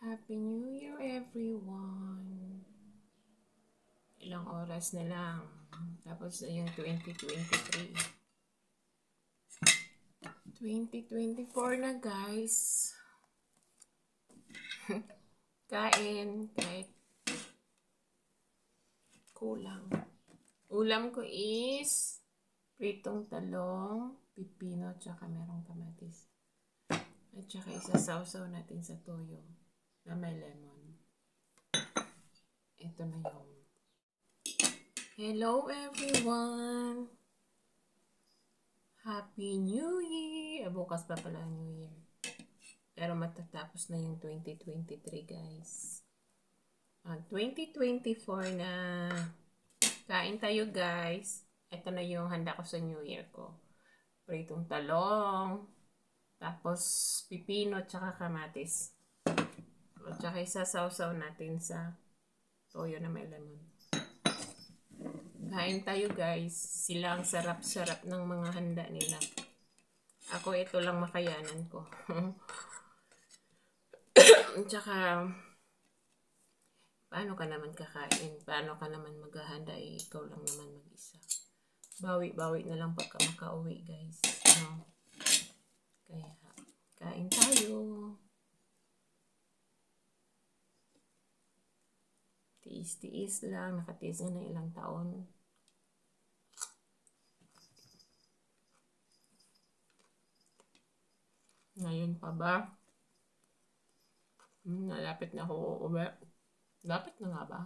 Happy New Year, everyone! Ilang oras na lang. Tapos na yung 2023. 2024 na, guys. Kain. Kahit kulang. Ulam ko is pritong talong, pipino, tsaka merong kamatis. At tsaka isasawsaw natin sa toyo na may lemon. Ito na yung hello, everyone! Happy New Year! Bukas pa pala New Year. Pero matatapos na yung 2023, guys. 2024 na. Kain tayo, guys. Ito na yung handa ko sa New Year ko. Pritong talong. Tapos pipino tsaka kamatis. At tsaka isasawsaw natin sa toyo na may lemon. Kain tayo, guys. Sila ang sarap-sarap ng mga handa nila. Ako ito lang makayanan ko. Tsaka, paano ka naman kakain? Paano ka naman maghahanda? Ikaw lang naman mag-isa. Bawi-bawi na lang pagka makauwi, guys. No? Kaya, kain tayo. Tiis-tiis lang. Nakatiis na ng ilang taon. Ngayon pa ba? Nalapit na ako uuwi. Lapit na nga ba?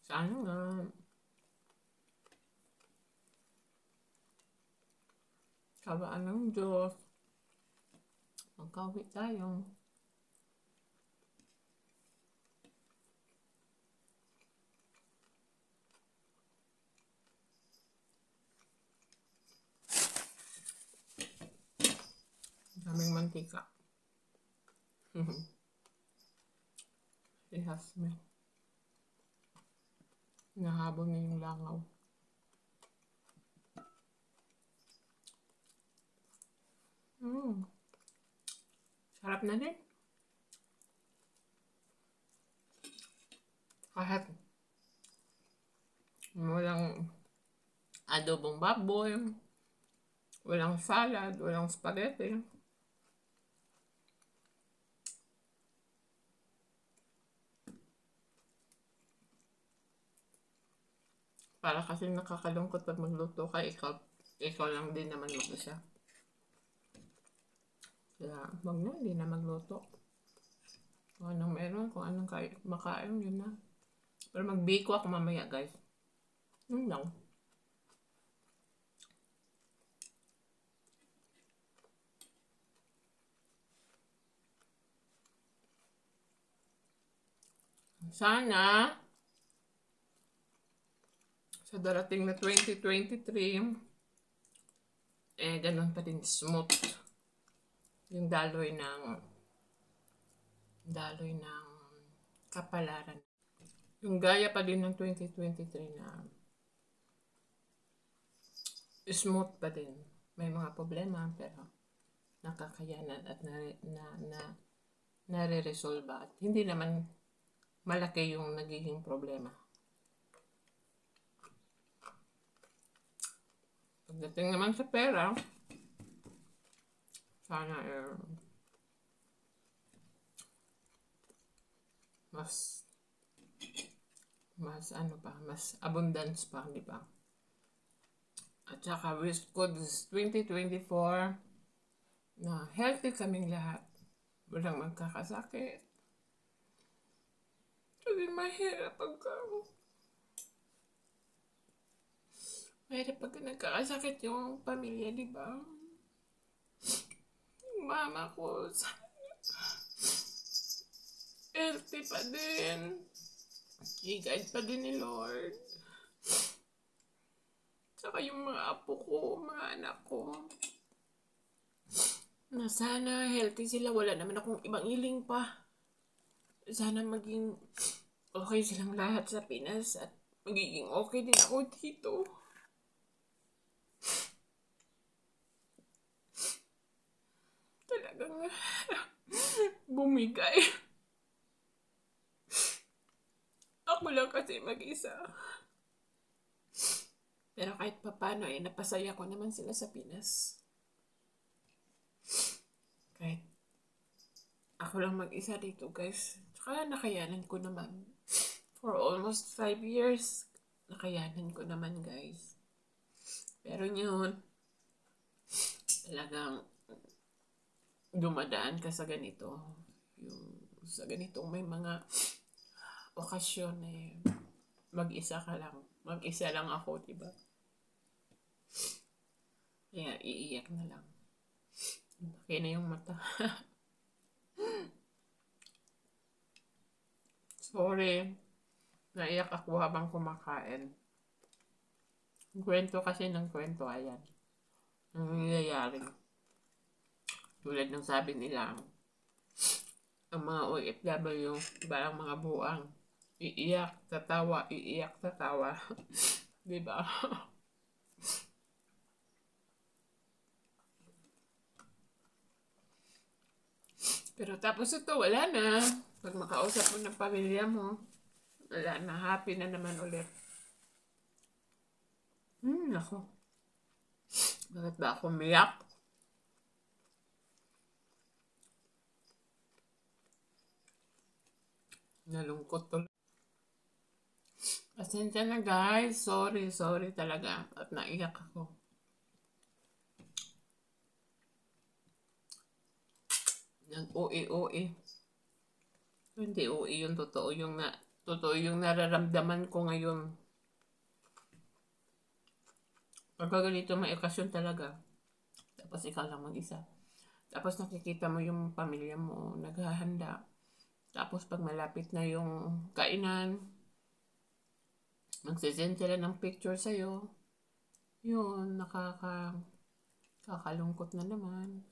Sana nga. Kabaan ng Diyos. Magkauwi tayo. Daming mantika. Ihas me. Nahabol na yung langaw. Sarap na din. Kahit walang adobong baboy, walang salad, walang spaghetti. Para kasi nakakalungkot pag magluto ka, ikaw lang din naman mag-isa. Kaya, wag na, hindi na magluto. Kung anong meron, kung anong makain, yun na. Pero magbiko ako mamaya, guys. Yun lang. Sana, sa darating na 2023, ganun pa din smooth yung daloy ng kapalaran. Yung gaya pa din ng 2023 na smooth pa din. May mga problema pero nakakayanan at nare-resolve at hindi naman malaki yung nagiging problema. Pagdating naman sa pera, sana mas abundance pa, di ba? At saka wish ko this 2024 na healthy kaming lahat. Walang magkakasakit. Kasi mahirap pag nagkakasakit yung pamilya, di ba? Yung mama ko, healthy pa din. I-guide pa din ni Lord. Saka yung mga apo ko, mga anak ko, na sana healthy sila. Wala naman akong ibang iling pa. Sana maging okay silang lahat sa Pinas at magiging okay din ako dito. Talagang bumigay. Ako lang kasi mag-isa. Pero kahit papano ay napasaya ko naman sila sa Pinas. Kahit ako lang mag-isa dito, guys. Tsaka nakayanan ko naman. For almost 5 years, nakayanan ko naman, guys. Pero yun, talagang dumadaan ka sa ganito. Yung sa ganitong may mga okasyon eh, mag-isa ka lang. Mag-isa lang ako, diba? Kaya iiyak na lang. Laki na yung mata. Sorry. Naiyak ako habang kumakain. Kwento kasi ng kwento, ayan. Ang nangyayari. Tulad ng sabi nila, ang mga OFW, parang mga buang, iiyak, tatawa, iiyak, tatawa. Diba? Pero tapos ito, wala na. Pag makausap mo ng pamilya mo, wala na, happy na naman ulit. Ako. Bakit ba ako umiyak? Nalungkot tuloy. Pasensya na guys. Sorry talaga. At naiyak ako. Nag-OA. Hindi OA yung totoo yung nararamdaman ko ngayon. Pagka ganito may okasyon talaga. Tapos ikaw lang mag-isa. Tapos nakikita mo yung pamilya mo naghahanda. Tapos pag malapit na yung kainan, magsisend sila ng picture sa'yo. Yun, kakalungkot na naman.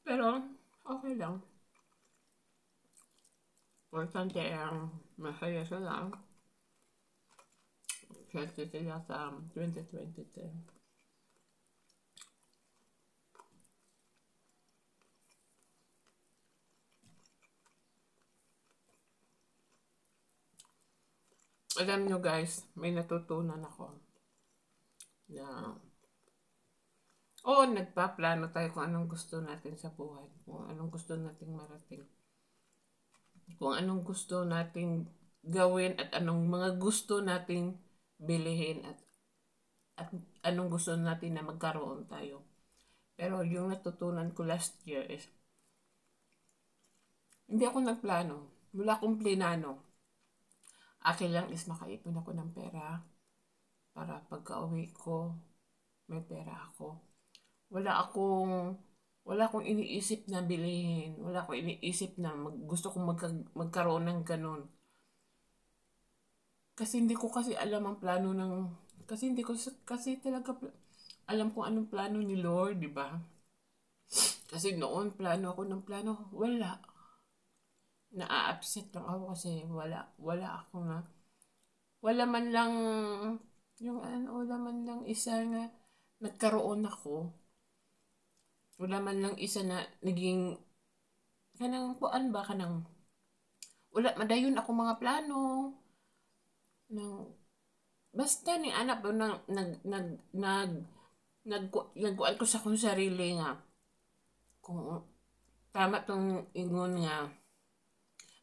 Pero, okay lang. Importante ang masaya sila. Swerte sila sa 2023. Alam nyo guys, may natutunan ako na nagpaplano tayo kung anong gusto natin sa buhay, kung anong gusto nating marating, kung anong gusto nating gawin at anong mga gusto nating bilihin at anong gusto natin na magkaroon tayo. Pero yung natutunan ko last year is hindi ako nagplano. Wala akong plinano. Akin lang is makaipon ako ng pera para pagka-uwi ko, may pera ako. Wala akong iniisip na bilihin. Wala akong iniisip na gusto kong magkaroon ng ganun. Kasi hindi ko kasi alam ang plano ng... Kasi hindi ko kasi talaga alam kung anong plano ni Lord, di ba? Kasi noon, plano ako ng plano. Wala. Na-upset lang ako kasi wala ako na wala man lang wala man lang isa na nagkaroon ako, wala man lang isa na naging kanang kuan ba kanang wala madayon ako mga plano ng basta ni anak ba nagkuan ko sa akong sarili nga kung tama tong ingon nga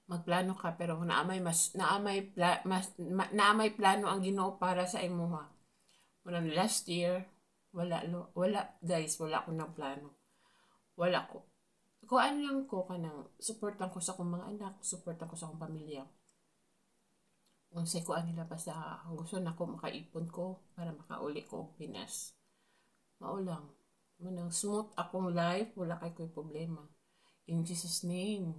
magplano ka pero naamay plano ang Ginoo para sa imuha. Unang last year, wala guys, wala ko ng plano. Wala ko. Kuan lang ko kanang suportan ko sa akong mga anak, suportan ko sa akong pamilya. Kung sa kuan nila basta gusto na ko makaipon ko para makauli ko Pinas. Maulang. Munang smooth akong life, wala kay ko'y problema. In Jesus' name.